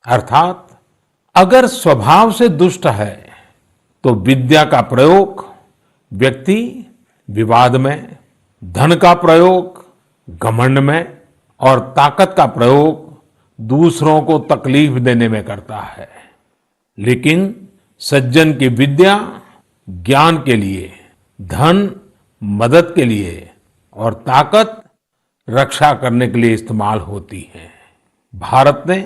अर्थात अगर स्वभाव से दुष्ट है तो विद्या का प्रयोग व्यक्ति विवाद में, धन का प्रयोग घमंड में और ताकत का प्रयोग दूसरों को तकलीफ देने में करता है। लेकिन सज्जन की विद्या ज्ञान के लिए, धन मदद के लिए और ताकत रक्षा करने के लिए इस्तेमाल होती है। भारत ने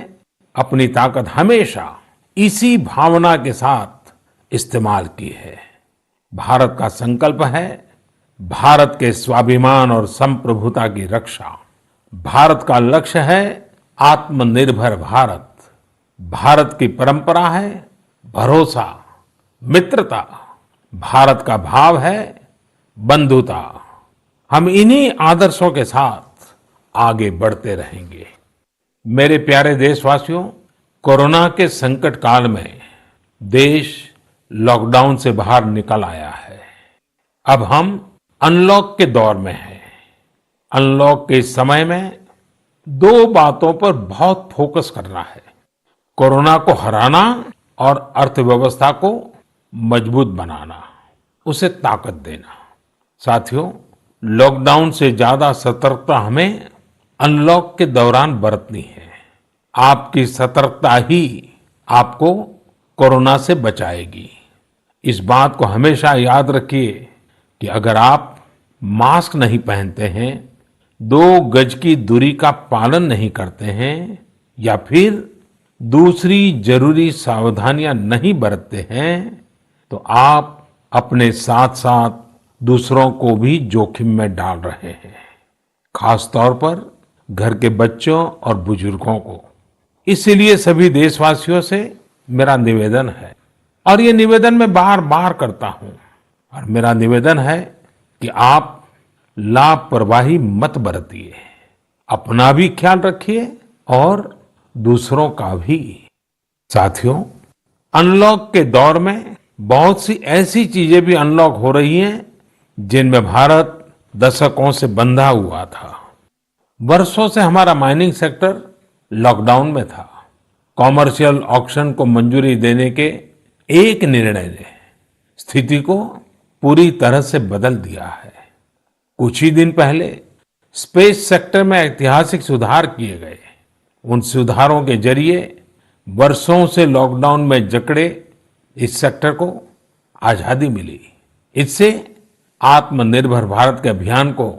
अपनी ताकत हमेशा इसी भावना के साथ इस्तेमाल की है। भारत का संकल्प है भारत के स्वाभिमान और संप्रभुता की रक्षा। भारत का लक्ष्य है आत्मनिर्भर भारत। भारत की परंपरा है भरोसा, मित्रता। भारत का भाव है बंधुता। हम इन्हीं आदर्शों के साथ आगे बढ़ते रहेंगे। मेरे प्यारे देशवासियों, कोरोना के संकट काल में देश लॉकडाउन से बाहर निकल आया है। अब हम अनलॉक के दौर में हैं। अनलॉक के इस समय में दो बातों पर बहुत फोकस करना है: कोरोना को हराना और अर्थव्यवस्था को मजबूत बनाना, उसे ताकत देना। साथियों, लॉकडाउन से ज्यादा सतर्कता हमें अनलॉक के दौरान बरतनी है। आपकी सतर्कता ही आपको कोरोना से बचाएगी। इस बात को हमेशा याद रखिए कि अगर आप मास्क नहीं पहनते हैं, 2 गज की दूरी का पालन नहीं करते हैं या फिर दूसरी जरूरी सावधानियां नहीं बरतते हैं, तो आप अपने साथ साथ दूसरों को भी जोखिम में डाल रहे हैं। खास तौर पर घर के बच्चों और बुजुर्गों को। इसीलिए सभी देशवासियों से मेरा निवेदन है, और ये निवेदन मैं बार बार करता हूं, और मेरा निवेदन है कि आप लापरवाही मत बरतिए। अपना भी ख्याल रखिए और दूसरों का भी। साथियों, अनलॉक के दौर में बहुत सी ऐसी चीजें भी अनलॉक हो रही हैं जिनमें भारत दशकों से बंधा हुआ था। वर्षों से हमारा माइनिंग सेक्टर लॉकडाउन में था। कॉमर्शियल ऑक्शन को मंजूरी देने के एक निर्णय ने स्थिति को पूरी तरह से बदल दिया है। कुछ ही दिन पहले स्पेस सेक्टर में ऐतिहासिक सुधार किए गए। उन सुधारों के जरिए वर्षों से लॉकडाउन में जकड़े इस सेक्टर को आजादी मिली। इससे आत्मनिर्भर भारत के अभियान को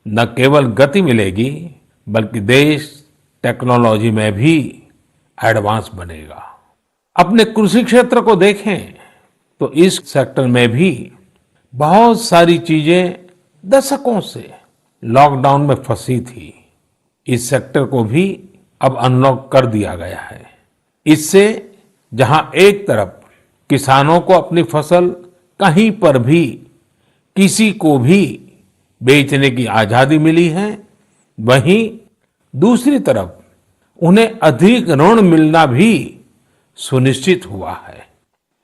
न केवल गति मिलेगी, बल्कि देश टेक्नोलॉजी में भी एडवांस बनेगा। अपने कृषि क्षेत्र को देखें तो इस सेक्टर में भी बहुत सारी चीजें दशकों से लॉकडाउन में फंसी थी। इस सेक्टर को भी अब अनलॉक कर दिया गया है। इससे जहां एक तरफ किसानों को अपनी फसल कहीं पर भी किसी को भी बेचने की आजादी मिली है, वहीं दूसरी तरफ उन्हें अधिक ऋण मिलना भी सुनिश्चित हुआ है।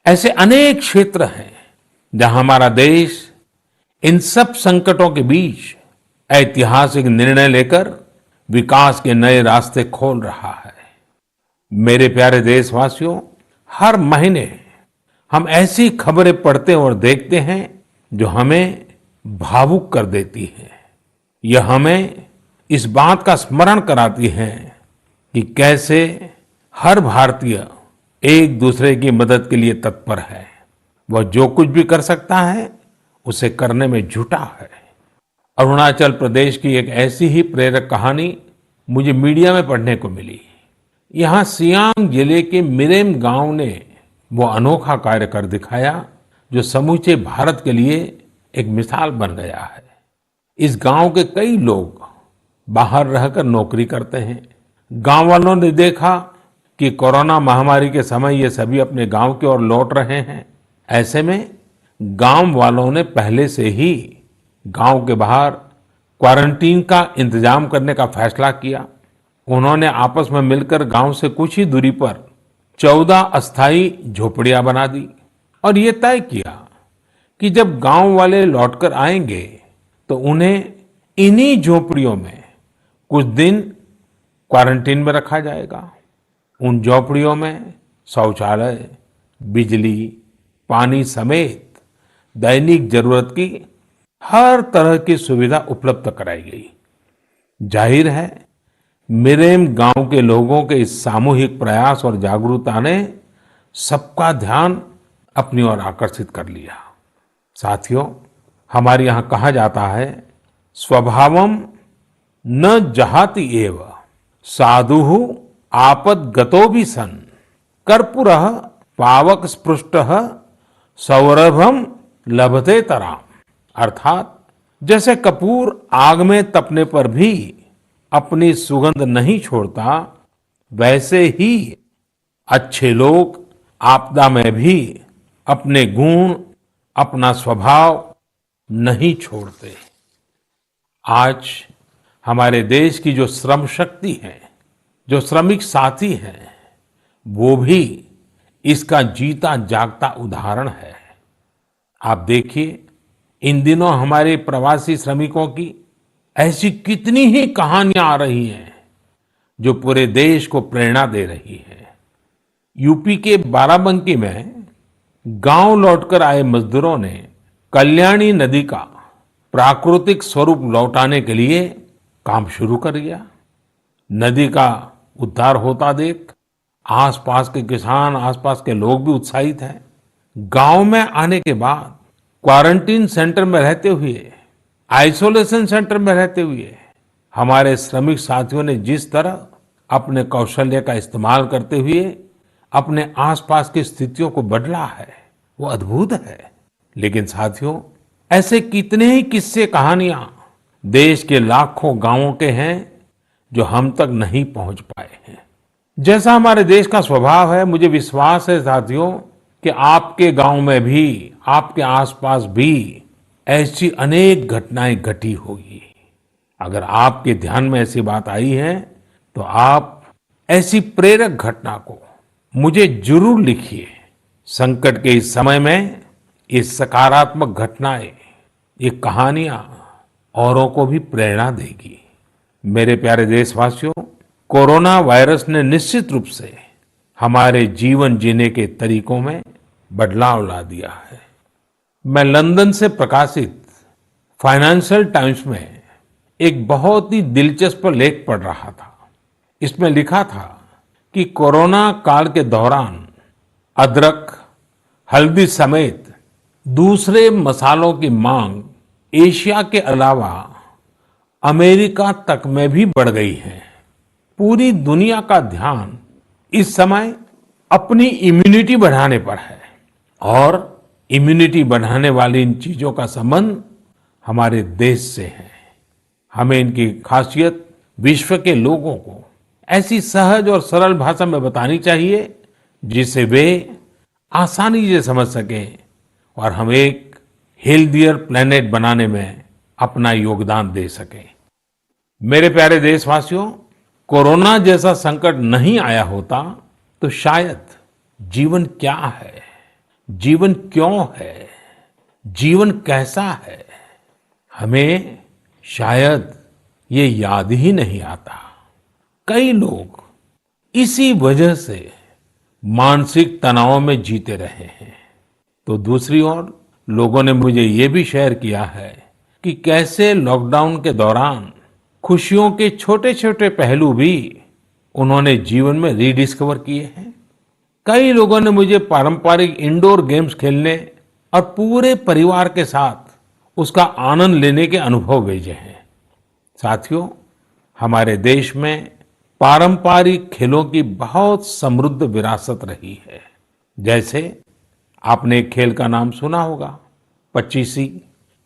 ऐसे अनेक क्षेत्र हैं जहां हमारा देश इन सब संकटों के बीच ऐतिहासिक निर्णय लेकर विकास के नए रास्ते खोल रहा है। मेरे प्यारे देशवासियों, हर महीने हम ऐसी खबरें पढ़ते और देखते हैं जो हमें भावुक कर देती है। यह हमें इस बात का स्मरण कराती है कि कैसे हर भारतीय एक दूसरे की मदद के लिए तत्पर है। वह जो कुछ भी कर सकता है उसे करने में जुटा है। अरुणाचल प्रदेश की एक ऐसी ही प्रेरक कहानी मुझे मीडिया में पढ़ने को मिली। यहाँ सियांग जिले के मिरेम गांव ने वो अनोखा कार्य कर दिखाया जो समूचे भारत के लिए एक मिसाल बन गया है। इस गांव के कई लोग बाहर रहकर नौकरी करते हैं। गांव वालों ने देखा कि कोरोना महामारी के समय ये सभी अपने गांव की ओर लौट रहे हैं। ऐसे में गांव वालों ने पहले से ही गांव के बाहर क्वारंटीन का इंतजाम करने का फैसला किया। उन्होंने आपस में मिलकर गांव से कुछ ही दूरी पर 14 अस्थायी झोपड़ियां बना दी और ये तय किया कि जब गांव वाले लौटकर आएंगे तो उन्हें इन्हीं झोपड़ियों में कुछ दिन क्वारंटीन में रखा जाएगा। उन झोपड़ियों में शौचालय, बिजली, पानी समेत दैनिक जरूरत की हर तरह की सुविधा उपलब्ध कराई गई। जाहिर है, मिरेम गांव के लोगों के इस सामूहिक प्रयास और जागरूकता ने सबका ध्यान अपनी ओर आकर्षित कर लिया। साथियों, हमारे यहाँ कहा जाता है, स्वभावम न जहाति एव साधु आपदगतो भी सन कर्पूरः पावक स्पृष्टः सौरभम लभते तराम। अर्थात जैसे कपूर आग में तपने पर भी अपनी सुगंध नहीं छोड़ता, वैसे ही अच्छे लोग आपदा में भी अपने गुण, अपना स्वभाव नहीं छोड़ते। आज हमारे देश की जो श्रम शक्ति है, जो श्रमिक साथी हैं, वो भी इसका जीता जागता उदाहरण है। आप देखिए, इन दिनों हमारे प्रवासी श्रमिकों की ऐसी कितनी ही कहानियां आ रही हैं जो पूरे देश को प्रेरणा दे रही है। यूपी के बाराबंकी में गांव लौटकर आए मजदूरों ने कल्याणी नदी का प्राकृतिक स्वरूप लौटाने के लिए काम शुरू कर दिया। नदी का उद्धार होता देख आसपास के किसान, आसपास के लोग भी उत्साहित हैं। गांव में आने के बाद क्वारंटीन सेंटर में रहते हुए, आइसोलेशन सेंटर में रहते हुए हमारे श्रमिक साथियों ने जिस तरह अपने कौशल्य का इस्तेमाल करते हुए अपने आसपास की स्थितियों को बदला है, वो अद्भुत है। लेकिन साथियों, ऐसे कितने ही किस्से, कहानियां देश के लाखों गांवों के हैं जो हम तक नहीं पहुंच पाए हैं। जैसा हमारे देश का स्वभाव है, मुझे विश्वास है साथियों कि आपके गांव में भी, आपके आसपास भी ऐसी अनेक घटनाएं घटी होगी। अगर आपके ध्यान में ऐसी बात आई है तो आप ऐसी प्रेरक घटना को मुझे जरूर लिखिए। संकट के इस समय में ये सकारात्मक घटनाएं, ये कहानियां औरों को भी प्रेरणा देगी। मेरे प्यारे देशवासियों, कोरोना वायरस ने निश्चित रूप से हमारे जीवन जीने के तरीकों में बदलाव ला दिया है। मैं लंदन से प्रकाशित फाइनेंशियल टाइम्स में एक बहुत ही दिलचस्प लेख पढ़ रहा था। इसमें लिखा था कि कोरोना काल के दौरान अदरक, हल्दी समेत दूसरे मसालों की मांग एशिया के अलावा अमेरिका तक में भी बढ़ गई है। पूरी दुनिया का ध्यान इस समय अपनी इम्यूनिटी बढ़ाने पर है और इम्यूनिटी बढ़ाने वाली इन चीजों का संबंध हमारे देश से है। हमें इनकी खासियत विश्व के लोगों को ऐसी सहज और सरल भाषा में बतानी चाहिए जिससे वे आसानी से समझ सकें और हम एक हेल्थियर प्लेनेट बनाने में अपना योगदान दे सकें। मेरे प्यारे देशवासियों, कोरोना जैसा संकट नहीं आया होता तो शायद जीवन क्या है, जीवन क्यों है, जीवन कैसा है, हमें शायद ये याद ही नहीं आता। कई लोग इसी वजह से मानसिक तनाव में जीते रहे हैं। तो दूसरी ओर लोगों ने मुझे ये भी शेयर किया है कि कैसे लॉकडाउन के दौरान खुशियों के छोटे छोटे पहलू भी उन्होंने जीवन में रीडिस्कवर किए हैं। कई लोगों ने मुझे पारंपरिक इंडोर गेम्स खेलने और पूरे परिवार के साथ उसका आनंद लेने के अनुभव भेजे हैं। साथियों, हमारे देश में पारंपरिक खेलों की बहुत समृद्ध विरासत रही है। जैसे आपने एक खेल का नाम सुना होगा, पचीसी।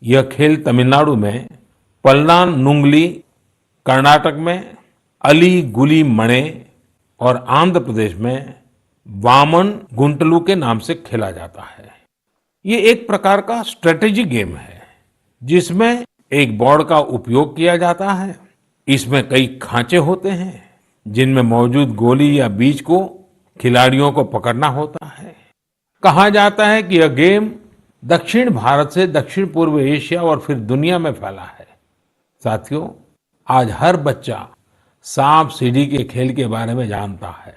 यह खेल तमिलनाडु में पल्लानुंगली, कर्नाटक में अली गुली मणे और आंध्र प्रदेश में वामन गुंटलू के नाम से खेला जाता है। ये एक प्रकार का स्ट्रेटेजी गेम है जिसमें एक बोर्ड का उपयोग किया जाता है। इसमें कई खांचे होते हैं जिनमें मौजूद गोली या बीज को खिलाड़ियों को पकड़ना होता है। कहा जाता है कि यह गेम दक्षिण भारत से दक्षिण पूर्व एशिया और फिर दुनिया में फैला है। साथियों, आज हर बच्चा सांप सीढ़ी के खेल के बारे में जानता है।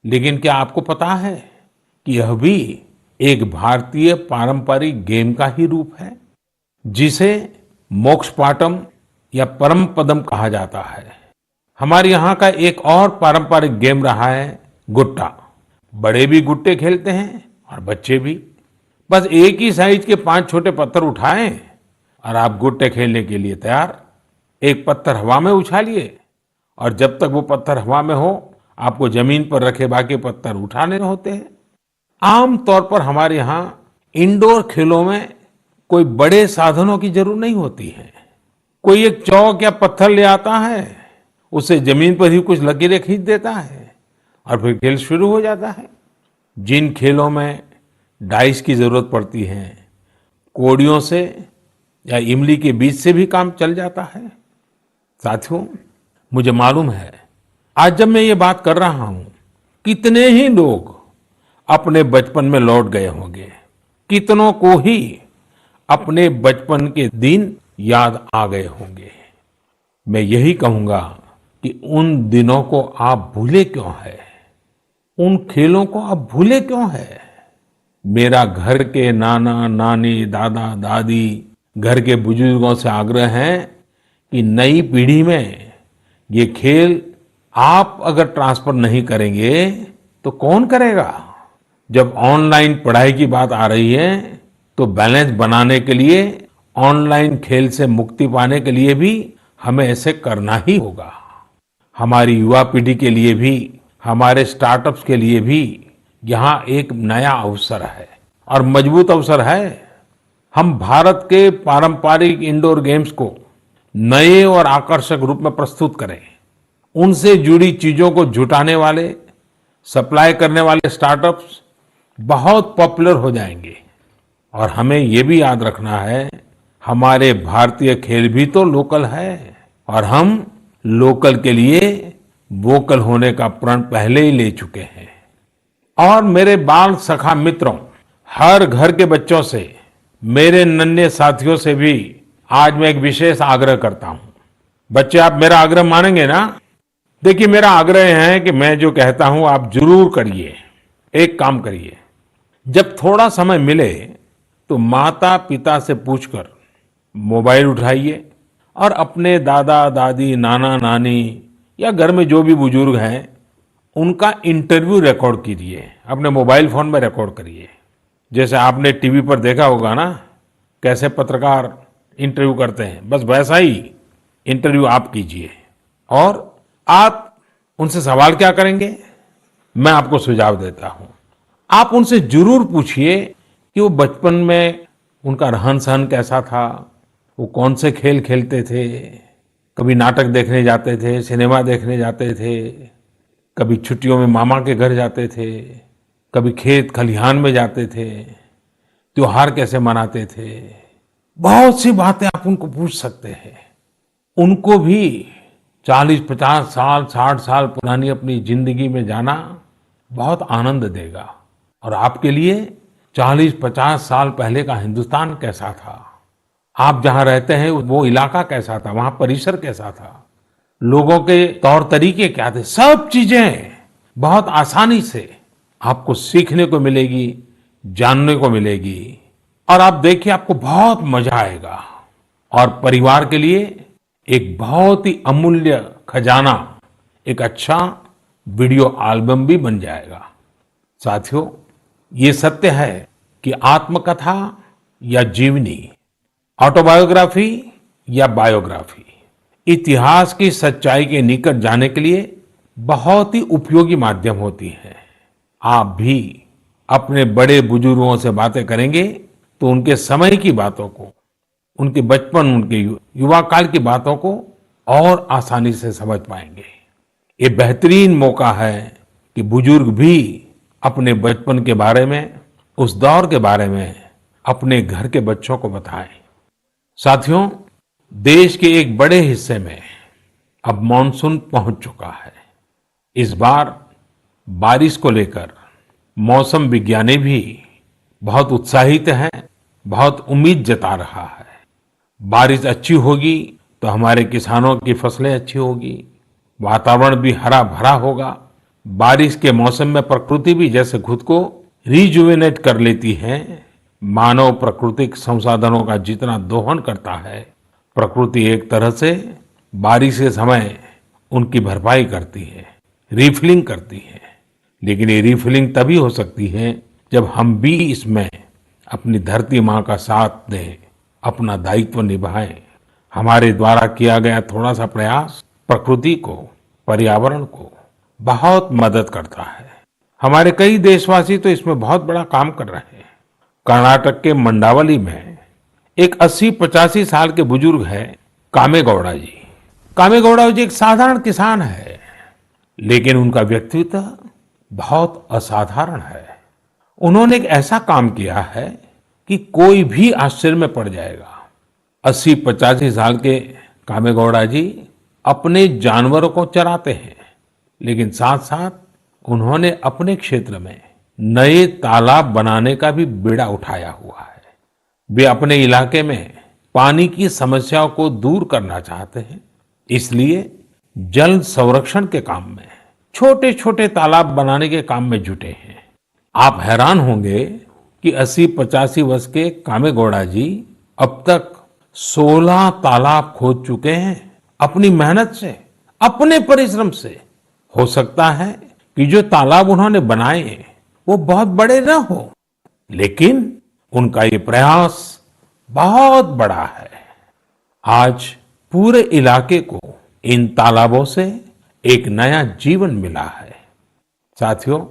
लेकिन क्या आपको पता है कि यह भी एक भारतीय पारंपरिक गेम का ही रूप है, जिसे मोक्ष पाटम या परम पदम कहा जाता है। हमारे यहाँ का एक और पारंपरिक गेम रहा है गुट्टा। बड़े भी गुट्टे खेलते हैं और बच्चे भी। बस एक ही साइज के 5 छोटे पत्थर उठाएं और आप गुट्टे खेलने के लिए तैयार। एक पत्थर हवा में उछालिए और जब तक वो पत्थर हवा में हो, आपको जमीन पर रखे बाकी पत्थर उठाने होते हैं। आम तौर पर हमारे यहाँ इंडोर खेलों में कोई बड़े साधनों की जरूरत नहीं होती है। कोई एक चौक या पत्थर ले आता है, उसे जमीन पर ही कुछ लकीरें खींच देता है और फिर खेल शुरू हो जाता है। जिन खेलों में डाइस की जरूरत पड़ती है, कौड़ियों से या इमली के बीज से भी काम चल जाता है। साथियों, मुझे मालूम है आज जब मैं ये बात कर रहा हूं, कितने ही लोग अपने बचपन में लौट गए होंगे, कितनों को ही अपने बचपन के दिन याद आ गए होंगे। मैं यही कहूंगा कि उन दिनों को आप भूले क्यों है, उन खेलों को आप भूले क्यों है। मेरा घर के नाना नानी दादा दादी घर के बुजुर्गों से आग्रह है कि नई पीढ़ी में ये खेल आप अगर ट्रांसफर नहीं करेंगे तो कौन करेगा। जब ऑनलाइन पढ़ाई की बात आ रही है तो बैलेंस बनाने के लिए, ऑनलाइन खेल से मुक्ति पाने के लिए भी हमें ऐसे करना ही होगा। हमारी युवा पीढ़ी के लिए भी, हमारे स्टार्टअप्स के लिए भी यहाँ एक नया अवसर है और मजबूत अवसर है। हम भारत के पारंपरिक इंडोर गेम्स को नए और आकर्षक रूप में प्रस्तुत करें। उनसे जुड़ी चीजों को जुटाने वाले, सप्लाई करने वाले स्टार्टअप्स बहुत पॉपुलर हो जाएंगे। और हमें ये भी याद रखना है, हमारे भारतीय खेल भी तो लोकल है और हम लोकल के लिए वोकल होने का प्रण पहले ही ले चुके हैं। और मेरे बाल सखा मित्रों, हर घर के बच्चों से, मेरे नन्हे साथियों से भी आज मैं एक विशेष आग्रह करता हूं। बच्चे, आप मेरा आग्रह मानेंगे ना? देखिए, मेरा आग्रह है कि मैं जो कहता हूं आप जरूर करिए। एक काम करिए, जब थोड़ा समय मिले तो माता पिता से पूछकर मोबाइल उठाइए और अपने दादा दादी नाना नानी या घर में जो भी बुजुर्ग हैं उनका इंटरव्यू रिकॉर्ड कीजिए। अपने मोबाइल फोन में रिकॉर्ड करिए। जैसे आपने टीवी पर देखा होगा ना, कैसे पत्रकार इंटरव्यू करते हैं, बस वैसा ही इंटरव्यू आप कीजिए। और आप उनसे सवाल क्या करेंगे, मैं आपको सुझाव देता हूं। आप उनसे जरूर पूछिए कि वो बचपन में उनका रहन सहन कैसा था, वो कौन से खेल खेलते थे, कभी नाटक देखने जाते थे, सिनेमा देखने जाते थे, कभी छुट्टियों में मामा के घर जाते थे, कभी खेत खलिहान में जाते थे, त्योहार कैसे मनाते थे। बहुत सी बातें आप उनको पूछ सकते हैं। उनको भी 40-50 साल 60 साल पुरानी अपनी जिंदगी में जाना बहुत आनंद देगा। और आपके लिए 40-50 साल पहले का हिंदुस्तान कैसा था, आप जहां रहते हैं वो इलाका कैसा था, वहां परिसर कैसा था, लोगों के तौर तरीके क्या थे, सब चीजें बहुत आसानी से आपको सीखने को मिलेगी, जानने को मिलेगी। और आप देखिए, आपको बहुत मजा आएगा। और परिवार के लिए एक बहुत ही अमूल्य खजाना, एक अच्छा वीडियो एल्बम भी बन जाएगा। साथियों, ये सत्य है कि आत्मकथा या जीवनी, ऑटोबायोग्राफी या बायोग्राफी, इतिहास की सच्चाई के निकट जाने के लिए बहुत ही उपयोगी माध्यम होती है। आप भी अपने बड़े बुजुर्गों से बातें करेंगे तो उनके समय की बातों को, उनके बचपन, उनके युवा काल की बातों को और आसानी से समझ पाएंगे। ये बेहतरीन मौका है कि बुजुर्ग भी अपने बचपन के बारे में, उस दौर के बारे में अपने घर के बच्चों को बताएं। साथियों, देश के एक बड़े हिस्से में अब मानसून पहुंच चुका है। इस बार बारिश को लेकर मौसम विज्ञानी भी बहुत उत्साहित हैं, बहुत उम्मीद जता रहा है। बारिश अच्छी होगी तो हमारे किसानों की फसलें अच्छी होगी, वातावरण भी हरा भरा होगा, बारिश के मौसम में प्रकृति भी जैसे खुद को रिजुवेनेट कर लेती है, मानव प्राकृतिक संसाधनों का जितना दोहन करता है, प्रकृति एक तरह से बारिश के समय उनकी भरपाई करती है, रिफिलिंग करती है। लेकिन ये रिफिलिंग तभी हो सकती है जब हम भी इसमें अपनी धरती माँ का साथ दें, अपना दायित्व निभाएं। हमारे द्वारा किया गया थोड़ा सा प्रयास प्रकृति को, पर्यावरण को बहुत मदद करता है। हमारे कई देशवासी तो इसमें बहुत बड़ा काम कर रहे हैं। कर्नाटक के मंडावली में एक 80-85 साल के बुजुर्ग हैं कामेगौड़ा जी। कामेगौड़ा जी एक साधारण किसान है, लेकिन उनका व्यक्तित्व बहुत असाधारण है। उन्होंने एक ऐसा काम किया है कि कोई भी आश्चर्य में पड़ जाएगा। 80-85 साल के कामेगौड़ा जी अपने जानवरों को चराते हैं, लेकिन साथ साथ उन्होंने अपने क्षेत्र में नए तालाब बनाने का भी बीड़ा उठाया हुआ है। वे अपने इलाके में पानी की समस्याओं को दूर करना चाहते हैं, इसलिए जल संरक्षण के काम में छोटे छोटे तालाब बनाने के काम में जुटे हैं। आप हैरान होंगे कि 80-85 वर्ष के कामेगौड़ा जी अब तक 16 तालाब खोद चुके हैं अपनी मेहनत से, अपने परिश्रम से। हो सकता है कि जो तालाब उन्होंने बनाए वो बहुत बड़े न हो, लेकिन उनका ये प्रयास बहुत बड़ा है। आज पूरे इलाके को इन तालाबों से एक नया जीवन मिला है। साथियों,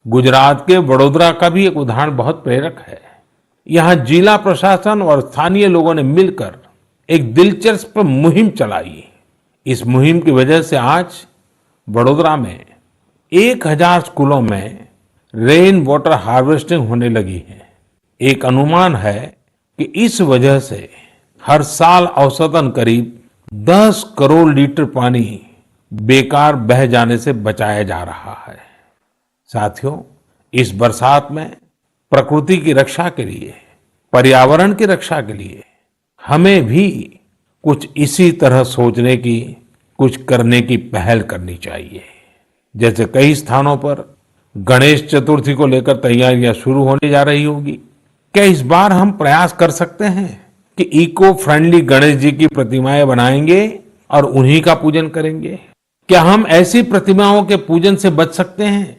गुजरात के वडोदरा का भी एक उदाहरण बहुत प्रेरक है। यहाँ जिला प्रशासन और स्थानीय लोगों ने मिलकर एक दिलचस्प मुहिम चलाई। इस मुहिम की वजह से आज वडोदरा में 1000 स्कूलों में रेन वाटर हार्वेस्टिंग होने लगी है। एक अनुमान है कि इस वजह से हर साल औसतन करीब 10 करोड़ लीटर पानी बेकार बह जाने से बचाया जा रहा है। साथियों, इस बरसात में प्रकृति की रक्षा के लिए, पर्यावरण की रक्षा के लिए हमें भी कुछ इसी तरह सोचने की, कुछ करने की पहल करनी चाहिए। जैसे कई स्थानों पर गणेश चतुर्थी को लेकर तैयारियां शुरू होने जा रही होगी, क्या इस बार हम प्रयास कर सकते हैं कि इको फ्रेंडली गणेश जी की प्रतिमाएं बनाएंगे और उन्हीं का पूजन करेंगे? क्या हम ऐसी प्रतिमाओं के पूजन से बच सकते हैं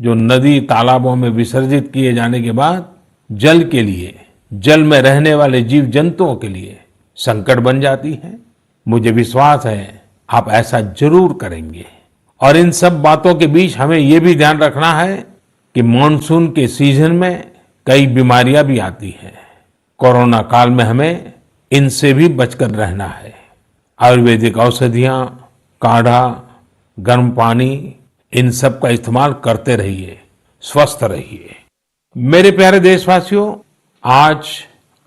जो नदी तालाबों में विसर्जित किए जाने के बाद जल के लिए, जल में रहने वाले जीव जंतुओं के लिए संकट बन जाती है? मुझे विश्वास है आप ऐसा जरूर करेंगे। और इन सब बातों के बीच हमें ये भी ध्यान रखना है कि मानसून के सीजन में कई बीमारियां भी आती हैं। कोरोना काल में हमें इनसे भी बचकर रहना है। आयुर्वेदिक औषधियां, काढ़ा, गर्म पानी, इन सब का इस्तेमाल करते रहिए, स्वस्थ रहिए। मेरे प्यारे देशवासियों, आज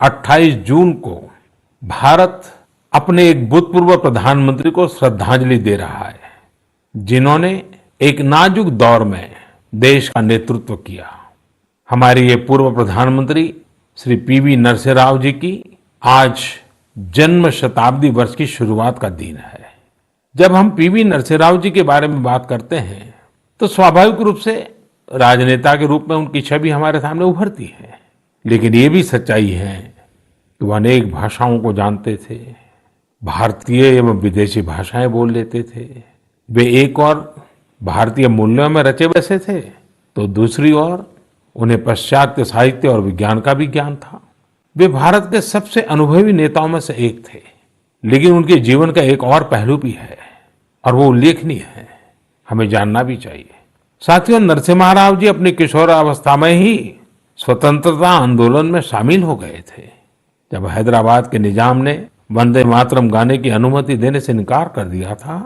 28 जून को भारत अपने एक भूतपूर्व प्रधानमंत्री को श्रद्धांजलि दे रहा है, जिन्होंने एक नाजुक दौर में देश का नेतृत्व किया। हमारे ये पूर्व प्रधानमंत्री श्री पीवी नरसिम्हा राव जी की आज जन्म शताब्दी वर्ष की शुरुआत का दिन है। जब हम पीवी नरसिम्हा राव जी के बारे में बात करते हैं तो स्वाभाविक रूप से राजनेता के रूप में उनकी छवि हमारे सामने उभरती है, लेकिन ये भी सच्चाई है कि वो अनेक भाषाओं को जानते थे, भारतीय एवं विदेशी भाषाएं बोल लेते थे। वे एक और भारतीय मूल्यों में रचे बसे थे, तो दूसरी ओर उन्हें पाश्चात्य साहित्य और विज्ञान का भी ज्ञान था। वे भारत के सबसे अनुभवी नेताओं में से एक थे, लेकिन उनके जीवन का एक और पहलू भी है और वो उल्लेखनीय है, हमें जानना भी चाहिए। साथियों, नरसिम्हा राव जी अपनी किशोरावस्था में ही स्वतंत्रता आंदोलन में शामिल हो गए थे। जब हैदराबाद के निजाम ने वंदे मातरम गाने की अनुमति देने से इनकार कर दिया था,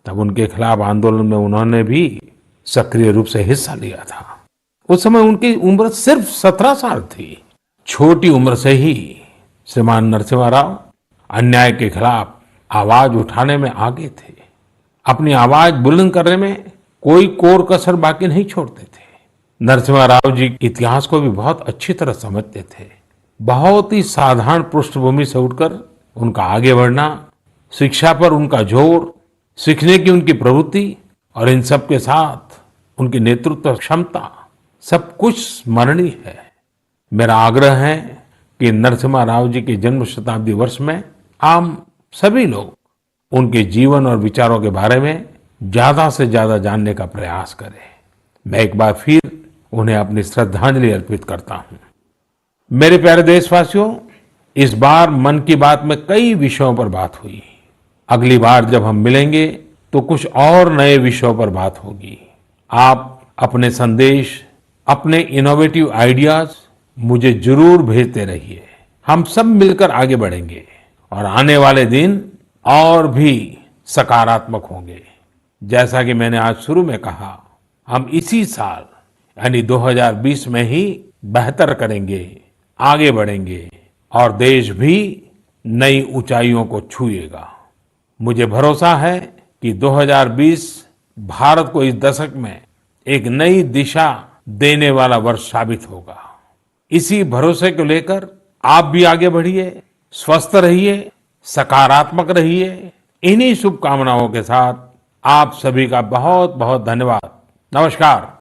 तब उनके खिलाफ आंदोलन में उन्होंने भी सक्रिय रूप से हिस्सा लिया था। उस समय उनकी उम्र सिर्फ 17 साल थी। छोटी उम्र से ही श्रीमान नरसिम्हा राव अन्याय के खिलाफ आवाज उठाने में आगे थे। अपनी आवाज बुलंद करने में कोई कोर कसर बाकी नहीं छोड़ते थे। नरसिम्हा राव जी इतिहास को भी बहुत अच्छी तरह समझते थे। बहुत ही साधारण पृष्ठभूमि से उठकर उनका आगे बढ़ना, शिक्षा पर उनका जोर, सीखने की उनकी प्रवृत्ति और इन सब के साथ उनकी नेतृत्व क्षमता सब कुछ स्मरणीय है। मेरा आग्रह है कि नरसिम्हा राव जी के जन्म शताब्दी वर्ष में हम सभी लोग उनके जीवन और विचारों के बारे में ज्यादा से ज्यादा जानने का प्रयास करें। मैं एक बार फिर उन्हें अपनी श्रद्धांजलि अर्पित करता हूं। मेरे प्यारे देशवासियों, इस बार मन की बात में कई विषयों पर बात हुई। अगली बार जब हम मिलेंगे तो कुछ और नए विषयों पर बात होगी। आप अपने संदेश, अपने इनोवेटिव आइडियाज मुझे जरूर भेजते रहिए। हम सब मिलकर आगे बढ़ेंगे और आने वाले दिन और भी सकारात्मक होंगे। जैसा कि मैंने आज शुरू में कहा, हम इसी साल यानी 2020 में ही बेहतर करेंगे, आगे बढ़ेंगे और देश भी नई ऊंचाइयों को छुएगा। मुझे भरोसा है कि 2020 भारत को इस दशक में एक नई दिशा देने वाला वर्ष साबित होगा। इसी भरोसे को लेकर आप भी आगे बढ़िए, स्वस्थ रहिए, सकारात्मक रहिए। इन्हीं शुभकामनाओं के साथ आप सभी का बहुत बहुत धन्यवाद। नमस्कार।